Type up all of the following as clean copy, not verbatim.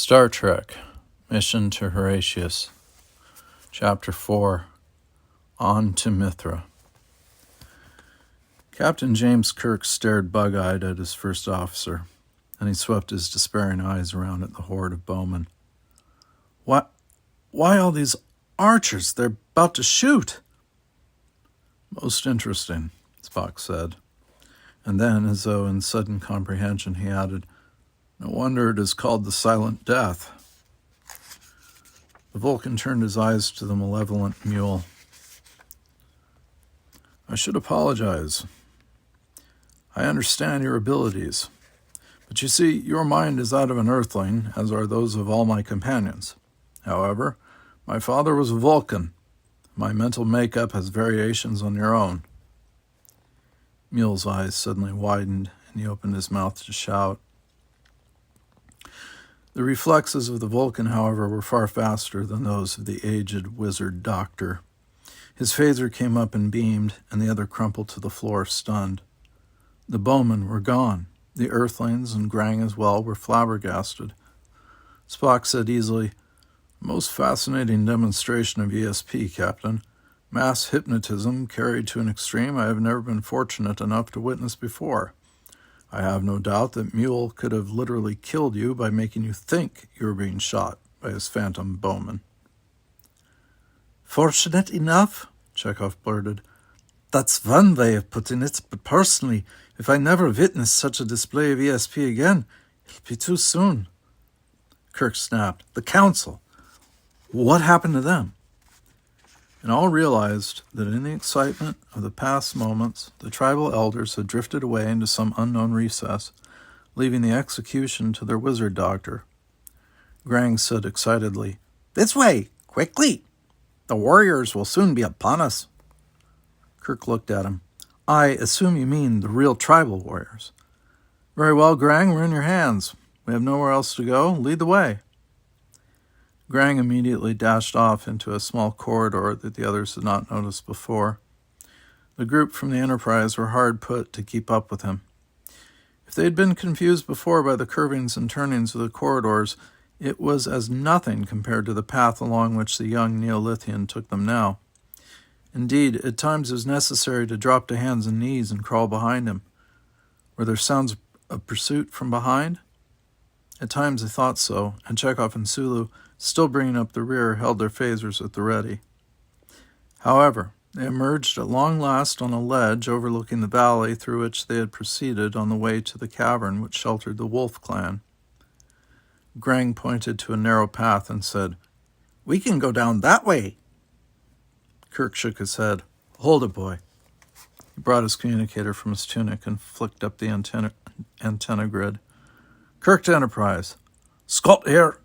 Star Trek, Mission to Horatius, Chapter 4, On to Mithra. Captain James Kirk stared bug-eyed at his first officer, and he swept his despairing eyes around at the horde of bowmen. Why all these archers? They're about to shoot. Most interesting, Spock said. And then, as though in sudden comprehension, he added, no wonder it is called the Silent Death. The Vulcan turned his eyes to the malevolent mule. I should apologize. I understand your abilities. But you see, your mind is that of an Earthling, as are those of all my companions. However, my father was a Vulcan. My mental makeup has variations on your own. Mule's eyes suddenly widened, and he opened his mouth to shout. The reflexes of the Vulcan, however, were far faster than those of the aged wizard doctor. His phaser came up and beamed, and the other crumpled to the floor, stunned. The bowmen were gone. The Earthlings, and Grang as well, were flabbergasted. Spock said easily, most fascinating demonstration of ESP, Captain. Mass hypnotism carried to an extreme I have never been fortunate enough to witness before. I have no doubt that Mule could have literally killed you by making you think you were being shot by his phantom bowman. Fortunate enough, Chekhov blurted. That's one way of putting it, but personally, if I never witness such a display of ESP again, it'll be too soon. Kirk snapped. The Council. What happened to them? And all realized that in the excitement of the past moments, the tribal elders had drifted away into some unknown recess, leaving the execution to their wizard doctor. Grang said excitedly, This way! Quickly! The warriors will soon be upon us. Kirk looked at him. I assume you mean the real tribal warriors. Very well, Grang, we're in your hands. We have nowhere else to go. Lead the way. Grang immediately dashed off into a small corridor that the others had not noticed before. The group from the Enterprise were hard put to keep up with him. If they had been confused before by the curvings and turnings of the corridors, it was as nothing compared to the path along which the young Neolithian took them now. Indeed, at times it was necessary to drop to hands and knees and crawl behind him. Were there sounds of pursuit from behind? At times they thought so, and Chekhov and Sulu, still bringing up the rear, held their phasers at the ready. However, they emerged at long last on a ledge overlooking the valley through which they had proceeded on the way to the cavern which sheltered the Wolf clan. Grang pointed to a narrow path and said, We can go down that way. Kirk shook his head. Hold it, boy. He brought his communicator from his tunic and flicked up the antenna grid. Kirk to Enterprise. Scott here.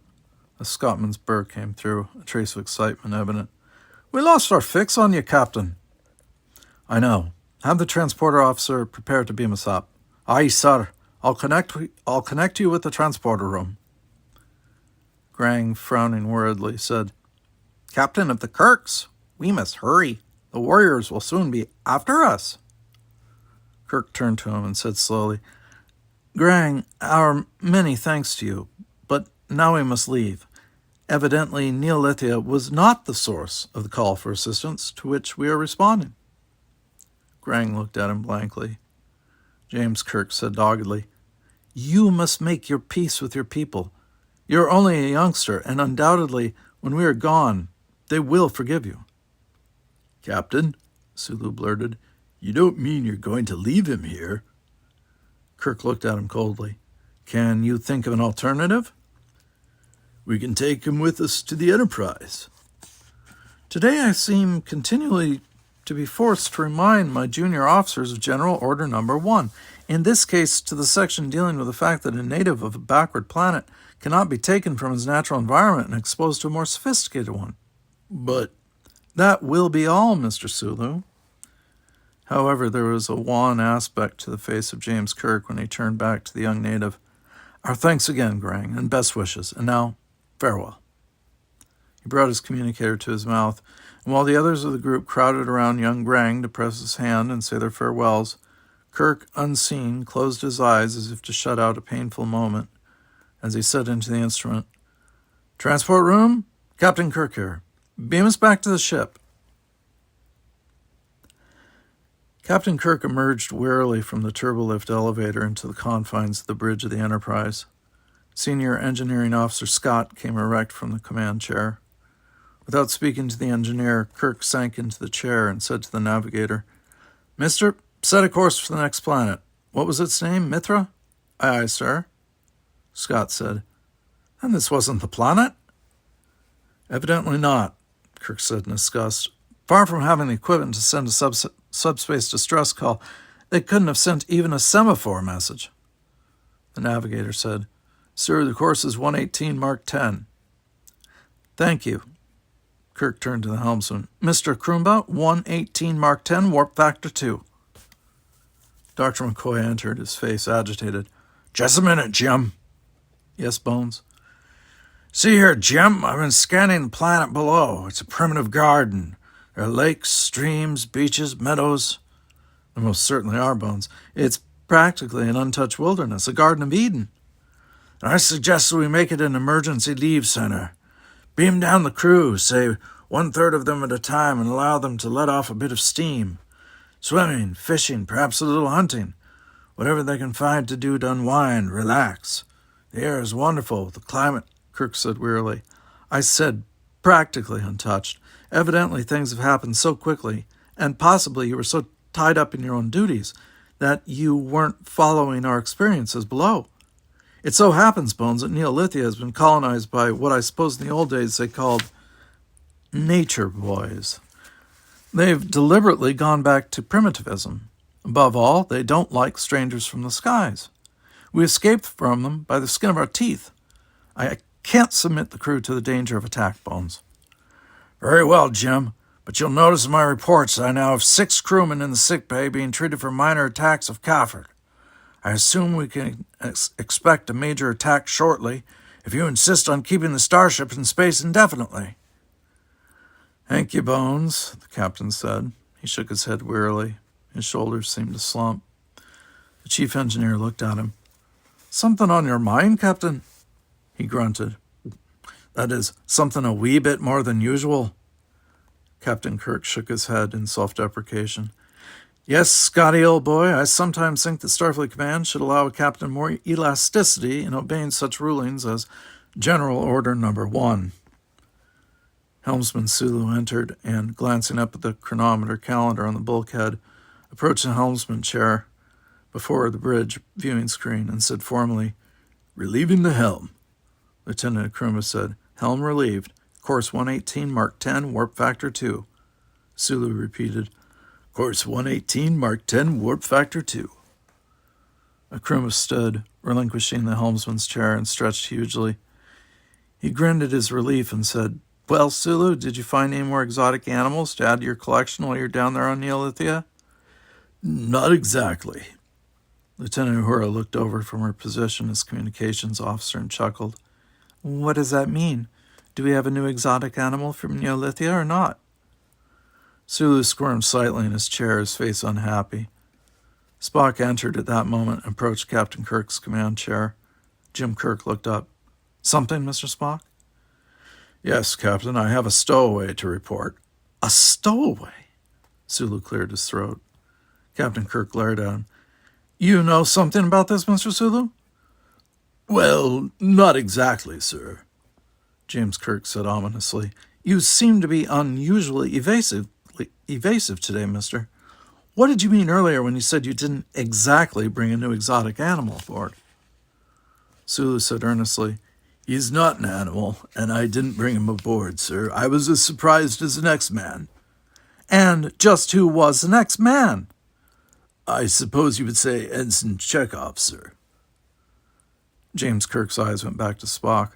A Scotsman's burr came through, a trace of excitement evident. We lost our fix on you, Captain. I know. Have the transporter officer prepare to beam us up. Aye, sir. I'll connect you with the transporter room. Grang, frowning worriedly, said, Captain of the Kirks, we must hurry. The warriors will soon be after us. Kirk turned to him and said slowly, Grang, our many thanks to you, but now we must leave. Evidently, Neolithia was not the source of the call for assistance to which we are responding. Grang looked at him blankly. James Kirk said doggedly, You must make your peace with your people. You're only a youngster, and undoubtedly, when we are gone, they will forgive you. Captain, Sulu blurted, you don't mean you're going to leave him here? Kirk looked at him coldly. Can you think of an alternative? We can take him with us to the Enterprise. Today I seem continually to be forced to remind my junior officers of General Order Number 1, in this case to the section dealing with the fact that a native of a backward planet cannot be taken from his natural environment and exposed to a more sophisticated one. But that will be all, Mr. Sulu. However, there was a wan aspect to the face of James Kirk when he turned back to the young native. Our thanks again, Grang, and best wishes. And now, farewell. He brought his communicator to his mouth, and while the others of the group crowded around young Grang to press his hand and say their farewells, Kirk, unseen, closed his eyes as if to shut out a painful moment. As he said into the instrument, Transport room? Captain Kirk here. Beam us back to the ship. Captain Kirk emerged wearily from the turbolift elevator into the confines of the bridge of the Enterprise. Senior Engineering Officer Scott came erect from the command chair. Without speaking to the engineer, Kirk sank into the chair and said to the navigator, "Mister, set a course for the next planet. What was its name? Mithra?" "Aye, aye, sir." Scott said, "And this wasn't the planet?" "Evidently not," Kirk said in disgust. "Far from having the equipment to send a subspace distress call, they couldn't have sent even a semaphore message." The navigator said, "Sir, the course is 118 Mark 10. "Thank you." Kirk turned to the helmsman. "Mr. Kroomba, 118 Mark 10, warp factor 2. Dr. McCoy entered, his face agitated. "Just a minute, Jim." "Yes, Bones?" "See here, Jim, I've been scanning the planet below. It's a primitive garden. There are lakes, streams, beaches, meadows." "There most certainly are, Bones. It's practically an untouched wilderness, a Garden of Eden." "And I suggest we make it an emergency leave center. Beam down the crew, say 1/3 of them at a time, and allow them to let off a bit of steam. Swimming, fishing, perhaps a little hunting. Whatever they can find to do to unwind, relax. The air is wonderful, the climate," Kirk said wearily. "I said practically untouched. Evidently things have happened so quickly, and possibly you were so tied up in your own duties, that you weren't following our experiences below. It so happens, Bones, that Neolithia has been colonized by what I suppose in the old days they called nature boys. They've deliberately gone back to primitivism. Above all, they don't like strangers from the skies. We escaped from them by the skin of our teeth. I can't submit the crew to the danger of attack, Bones." "Very well, Jim, but you'll notice in my reports that I now have 6 crewmen in the sick bay being treated for minor attacks of Kaffir. I assume we can expect a major attack shortly if you insist on keeping the starship in space indefinitely." "Thank you, Bones," the captain said. He shook his head wearily. His shoulders seemed to slump. The chief engineer looked at him. "Something on your mind, Captain?" He grunted. "That is, something a wee bit more than usual." Captain Kirk shook his head in self-deprecation. "Yes, Scotty, old boy, I sometimes think that Starfleet Command should allow a captain more elasticity in obeying such rulings as General Order Number 1. Helmsman Sulu entered and, glancing up at the chronometer calendar on the bulkhead, approached the helmsman chair before the bridge viewing screen and said formally, "Relieving the helm." Lieutenant Akruma said, "Helm relieved. Course 118, Mark 10, warp factor 2. Sulu repeated, "Course 118, Mark 10, warp factor 2. Akruma stood, relinquishing the helmsman's chair, and stretched hugely. He grinned at his relief and said, "Well, Sulu, did you find any more exotic animals to add to your collection while you're down there on Neolithia?" "Not exactly." Lieutenant Uhura looked over from her position as communications officer and chuckled. "What does that mean? Do we have a new exotic animal from Neolithia or not?" Sulu squirmed slightly in his chair, his face unhappy. Spock entered at that moment and approached Captain Kirk's command chair. Jim Kirk looked up. "Something, Mr. Spock?" "Yes, Captain, I have a stowaway to report." "A stowaway?" Sulu cleared his throat. Captain Kirk glared at him. "You know something about this, Mr. Sulu?" "Well, not exactly, sir," James Kirk said ominously. "You seem to be unusually evasive today, mister. What did you mean earlier when you said you didn't exactly bring a new exotic animal aboard?" Sulu said earnestly, "He's not an animal, and I didn't bring him aboard, sir. I was as surprised as the next man." "And just who was the next man?" "I suppose you would say Ensign Chekhov, sir." James Kirk's eyes went back to Spock.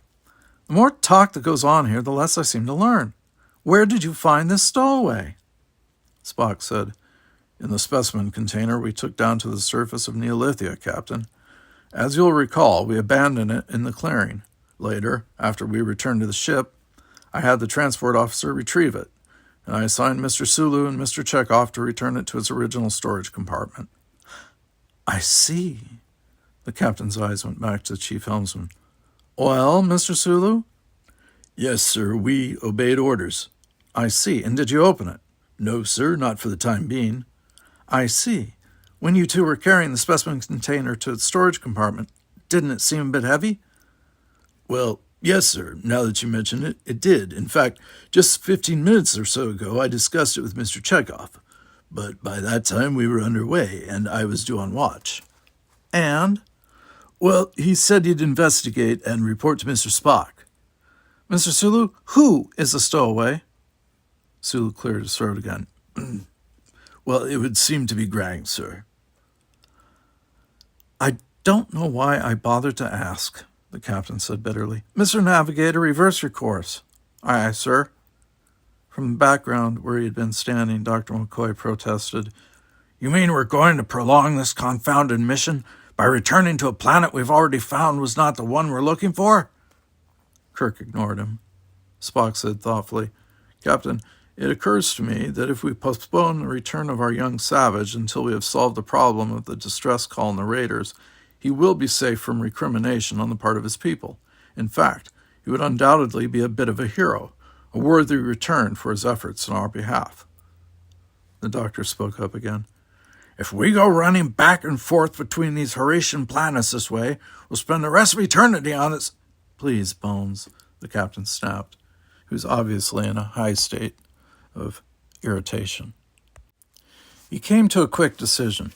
"The more talk that goes on here, the less I seem to learn. Where did you find this stowaway?" Spock said, "In the specimen container we took down to the surface of Neolithia, Captain. As you'll recall, we abandoned it in the clearing. Later, after we returned to the ship, I had the transport officer retrieve it, and I assigned Mr. Sulu and Mr. Chekhov to return it to its original storage compartment." "I see." The captain's eyes went back to the chief helmsman. "Well, Mr. Sulu?" Yes, sir, we obeyed orders. I see. And did you open it? No, sir, not for the time being. I see. When you two were carrying the specimen container to its storage compartment, didn't it seem a bit heavy? Well, yes, sir, now that you mention it, it did. In fact, just 15 minutes or so ago, I discussed it with Mr. Chekhov. But by that time, we were underway, and I was due on watch. And? Well, he said he'd investigate and report to Mr. Spock. Mr. Sulu, who is the stowaway? Sulu cleared his throat again. Well, it would seem to be Grang, sir. I don't know why I bothered to ask, the captain said bitterly. Mr. Navigator, reverse your course. Aye, sir. From the background where he had been standing, Dr. McCoy protested. You mean we're going to prolong this confounded mission by returning to a planet we've already found was not the one we're looking for? Kirk ignored him. Spock said thoughtfully, Captain, it occurs to me that if we postpone the return of our young savage until we have solved the problem of the distress call and the raiders, he will be safe from recrimination on the part of his people. In fact, he would undoubtedly be a bit of a hero, a worthy return for his efforts on our behalf. The doctor spoke up again. If we go running back and forth between these Horatian planets this way, we'll spend the rest of eternity on this. Please, Bones, the captain snapped, who was obviously in a high state of irritation. He came to a quick decision.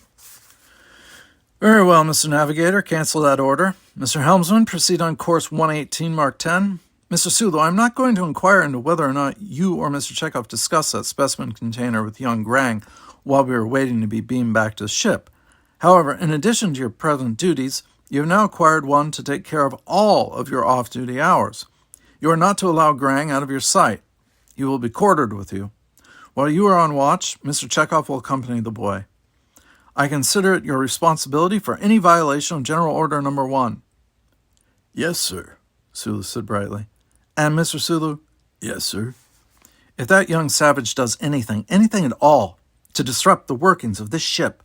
Very well, Mr. Navigator, cancel that order. Mr. Helmsman, proceed on course 118, Mark 10. Mr. Sulu, I'm not going to inquire into whether or not you or Mr. Chekhov discussed that specimen container with young Grang while we were waiting to be beamed back to the ship. However, in addition to your present duties, you have now acquired one to take care of all of your off-duty hours. You are not to allow Grang out of your sight. He will be quartered with you. While you are on watch, Mr. Chekhov will accompany the boy. I consider it your responsibility for any violation of General Order Number 1. Yes, sir, Sulu said brightly. And Mr. Sulu? Yes, sir. If that young savage does anything at all, to disrupt the workings of this ship,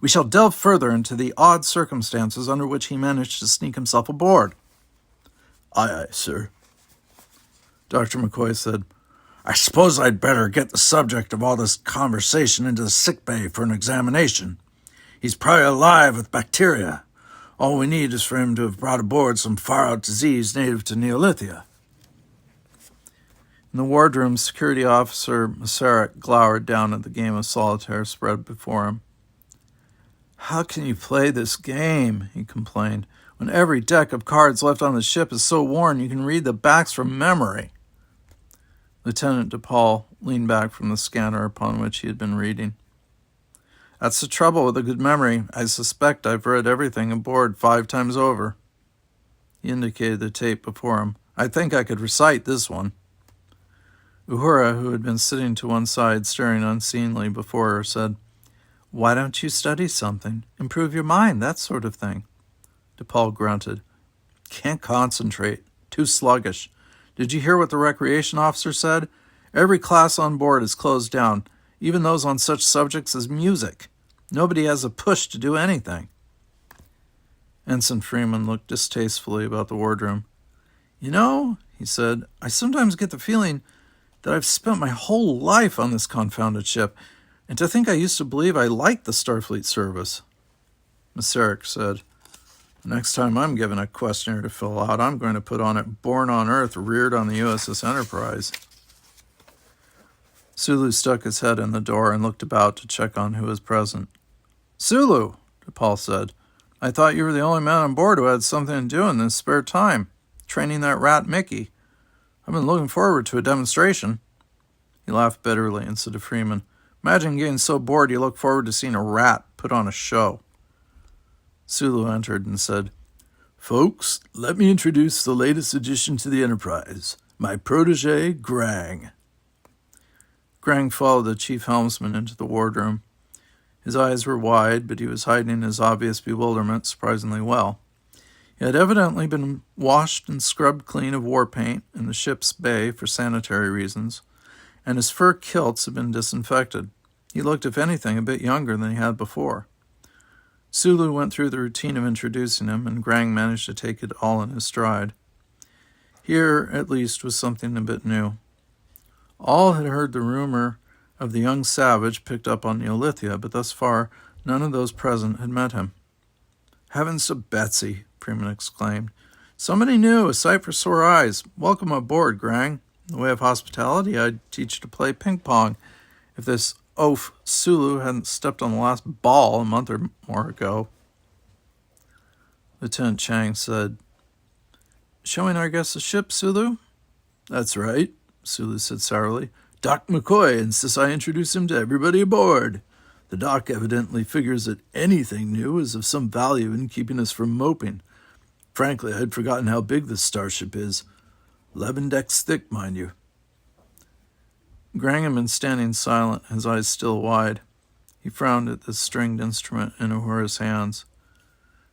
we shall delve further into the odd circumstances under which he managed to sneak himself aboard. Aye, aye, sir. Dr. McCoy said, I suppose I'd better get the subject of all this conversation into the sick bay for an examination. He's probably alive with bacteria. All we need is for him to have brought aboard some far-out disease native to Neolithia. In the wardroom, security officer Masarek glowered down at the game of solitaire spread before him. How can you play this game, he complained, when every deck of cards left on the ship is so worn you can read the backs from memory? Lieutenant DePaul leaned back from the scanner upon which he had been reading. That's the trouble with a good memory. I suspect I've read everything aboard 5 times over. He indicated the tape before him. I think I could recite this one. Uhura, who had been sitting to one side staring unseeingly before her, said, Why don't you study something? Improve your mind, that sort of thing. DePaul grunted. Can't concentrate. Too sluggish. Did you hear what the recreation officer said? Every class on board is closed down, even those on such subjects as music. Nobody has a push to do anything. Ensign Freeman looked distastefully about the wardroom. You know, he said, I sometimes get the feeling that I've spent my whole life on this confounded ship, and to think I used to believe I liked the Starfleet service. Masarek said, Next time I'm given a questionnaire to fill out, I'm going to put on it Born on Earth, Reared on the USS Enterprise. Sulu stuck his head in the door and looked about to check on who was present. Sulu, DePaul said, I thought you were the only man on board who had something to do in his spare time, training that rat Mickey. I've been looking forward to a demonstration. He laughed bitterly and said to Freeman, Imagine getting so bored you look forward to seeing a rat put on a show. Sulu entered and said, Folks, let me introduce the latest addition to the Enterprise, my protege, Grang. Grang followed the chief helmsman into the wardroom. His eyes were wide, but he was hiding his obvious bewilderment surprisingly well. He had evidently been washed and scrubbed clean of war paint in the ship's bay for sanitary reasons, and his fur kilts had been disinfected. He looked, if anything, a bit younger than he had before. Sulu went through the routine of introducing him, and Grang managed to take it all in his stride. Here, at least, was something a bit new. All had heard the rumor of the young savage picked up on Neolithia, but thus far none of those present had met him. "Heavens to Betsy!" Freeman exclaimed. "Somebody new, a sight for sore eyes. Welcome aboard, Grang. In the way of hospitality, I'd teach you to play ping-pong if this oaf Sulu hadn't stepped on the last ball a month or more ago." Lieutenant Chang said, "Showing our guests the ship, Sulu?" "That's right," Sulu said sourly. "Doc McCoy insists I introduce him to everybody aboard. The doc evidently figures that anything new is of some value in keeping us from moping. Frankly, I'd forgotten how big this starship is. 11 decks thick, mind you." Grang had been standing silent, his eyes still wide. He frowned at the stringed instrument in Uhura's hands.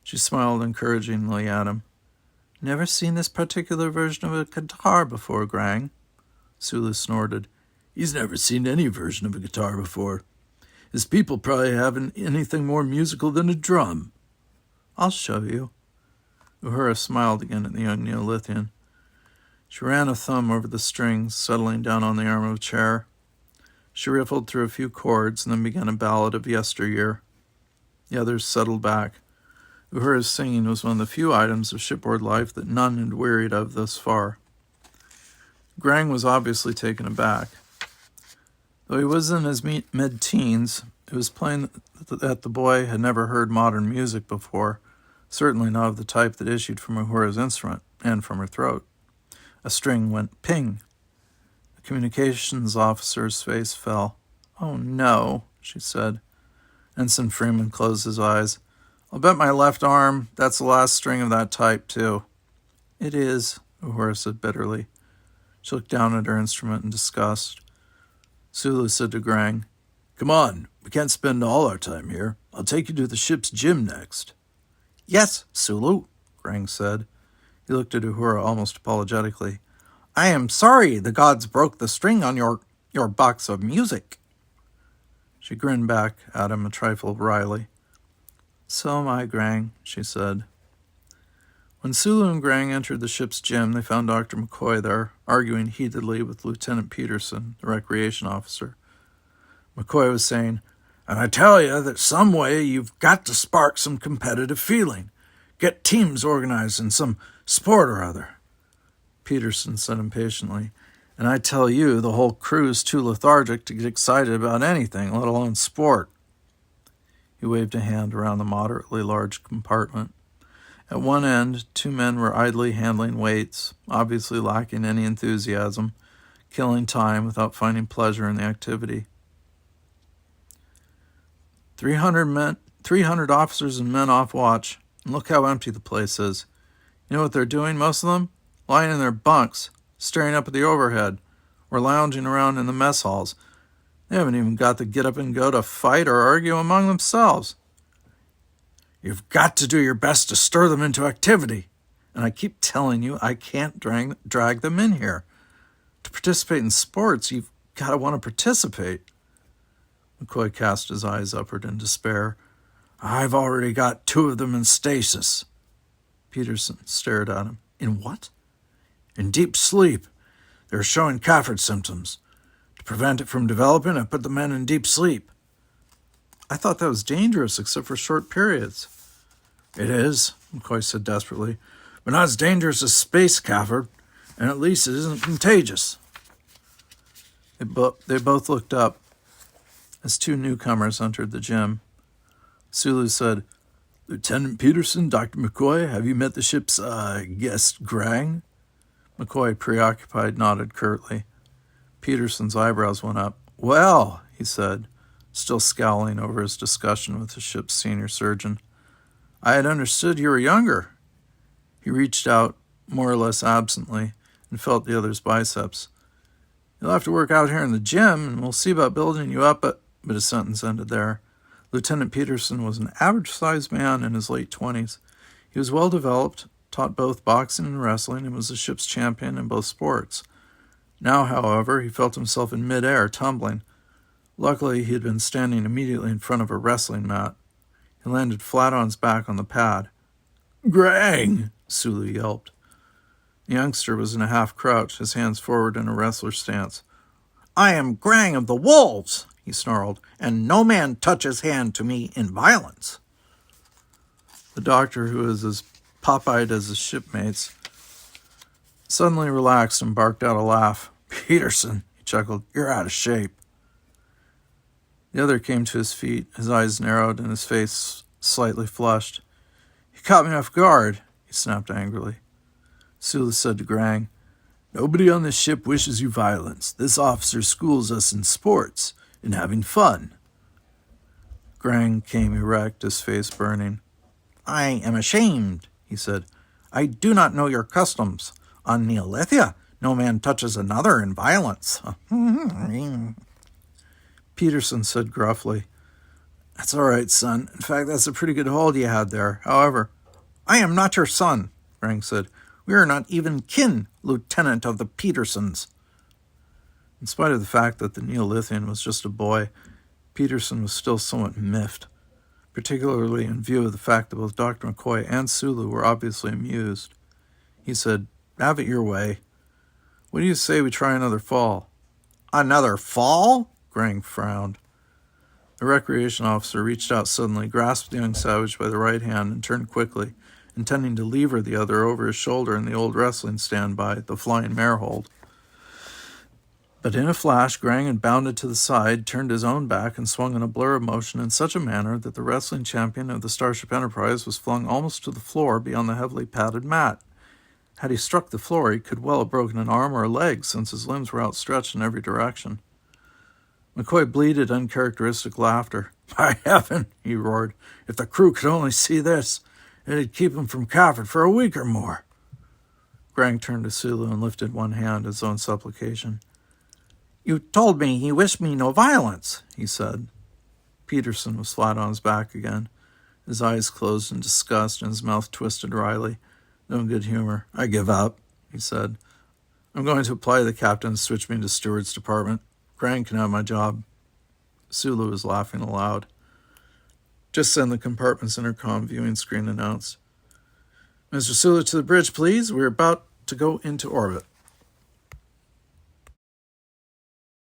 She smiled encouragingly at him. "Never seen this particular version of a guitar before, Grang?" Sulu snorted. "He's never seen any version of a guitar before. His people probably haven't anything more musical than a drum." "I'll show you." Uhura smiled again at the young Neolithian. She ran a thumb over the strings, settling down on the arm of a chair. She riffled through a few chords and then began a ballad of yesteryear. The others settled back. Uhura's singing was one of the few items of shipboard life that none had wearied of thus far. Grang was obviously taken aback. Though he was in his mid-teens, it was plain that the boy had never heard modern music before, certainly not of the type that issued from Uhura's instrument and from her throat. A string went ping. The communications officer's face fell. "Oh, no," she said. Ensign Freeman closed his eyes. "I'll bet my left arm that's the last string of that type, too." "It is," Uhura said bitterly. She looked down at her instrument in disgust. Sulu said to Grang, "Come on, we can't spend all our time here. I'll take you to the ship's gym next." "Yes, Sulu," Grang said. He looked at Uhura almost apologetically. "I am sorry the gods broke the string on your box of music." She grinned back at him a trifle wryly. "So am I, Grang," she said. When Sulu and Grang entered the ship's gym, they found Dr. McCoy there, arguing heatedly with Lieutenant Peterson, the recreation officer. McCoy was saying, "And I tell you that some way you've got to spark some competitive feeling. Get teams organized in some sport or other." Peterson said impatiently, "And I tell you, the whole crew's too lethargic to get excited about anything, let alone sport." He waved a hand around the moderately large compartment. At one end, 2 men were idly handling weights, obviously lacking any enthusiasm, killing time without finding pleasure in the activity. 300 officers and men off watch, and look how empty the place is. You know what they're doing, most of them? Lying in their bunks, staring up at the overhead, or lounging around in the mess halls. They haven't even got to get up and go to fight or argue among themselves. You've got to do your best to stir them into activity. And I keep telling you, I can't drag them in here. To participate in sports, you've got to want to participate." McCoy cast his eyes upward in despair. "I've already got 2 of them in stasis." Peterson stared at him. "In what?" "In deep sleep. They're showing Cafford symptoms. To prevent it from developing, I put the men in deep sleep." "I thought that was dangerous, except for short periods." "It is," McCoy said desperately, "but not as dangerous as space Cafford, and at least it isn't contagious." They both looked up as 2 newcomers entered the gym. Sulu said, "Lieutenant Peterson, Dr. McCoy, have you met the ship's, guest, Grang?" McCoy, preoccupied, nodded curtly. Peterson's eyebrows went up. "Well," he said, still scowling over his discussion with the ship's senior surgeon, "I had understood you were younger." He reached out, more or less absently, and felt the other's biceps. "You'll have to work out here in the gym, and we'll see about building you up," but his sentence ended there. Lieutenant Peterson was an average-sized man in his late 20s. He was well-developed, taught both boxing and wrestling, and was the ship's champion in both sports. Now, however, he felt himself in mid-air, tumbling. Luckily, he had been standing immediately in front of a wrestling mat. He landed flat on his back on the pad. "Grang!" Sulu yelped. The youngster was in a half-crouch, his hands forward in a wrestler stance. "I am Grang of the Wolves," he snarled, "and no man touches hand to me in violence." The doctor, who was as pop-eyed as his shipmates, suddenly relaxed and barked out a laugh. "Peterson," he chuckled, "you're out of shape." The other came to his feet, his eyes narrowed and his face slightly flushed. "You caught me off guard," he snapped angrily. Sula said to Grang, "Nobody on this ship wishes you violence. This officer schools us in sports, in having fun." Grang came erect, his face burning. "I am ashamed," he said. "I do not know your customs. On Neolithia, no man touches another in violence." Peterson said gruffly, "That's all right, son. In fact, that's a pretty good hold you had there. However—" "I am not your son," Grang said. "We are not even kin, Lieutenant of the Petersons." In spite of the fact that the Neolithian was just a boy, Peterson was still somewhat miffed, particularly in view of the fact that both Dr. McCoy and Sulu were obviously amused. He said, "Have it your way. What do you say we try another fall?" "Another fall?" Grang frowned. The recreation officer reached out suddenly, grasped the young savage by the right hand, and turned quickly, intending to lever the other over his shoulder in the old wrestling standby, the flying mare hold. But in a flash, Grang had bounded to the side, turned his own back, and swung in a blur of motion in such a manner that the wrestling champion of the Starship Enterprise was flung almost to the floor beyond the heavily padded mat. Had he struck the floor, he could well have broken an arm or a leg, since his limbs were outstretched in every direction. McCoy bleated uncharacteristic laughter. "By heaven," he roared, "if the crew could only see this, it'd keep him from Cafford for a week or more." Grang turned to Sulu and lifted one hand as though in supplication. "You told me he wished me no violence," he said. Peterson was flat on his back again, his eyes closed in disgust and his mouth twisted wryly. No good humor. "I give up," he said. "I'm going to apply to the captain to switch me into steward's department. Grang can have my job." Sulu was laughing aloud. "Just send the compartment's intercom viewing screen announced. 'Mr. Sulu to the bridge, please. We're about to go into orbit.'"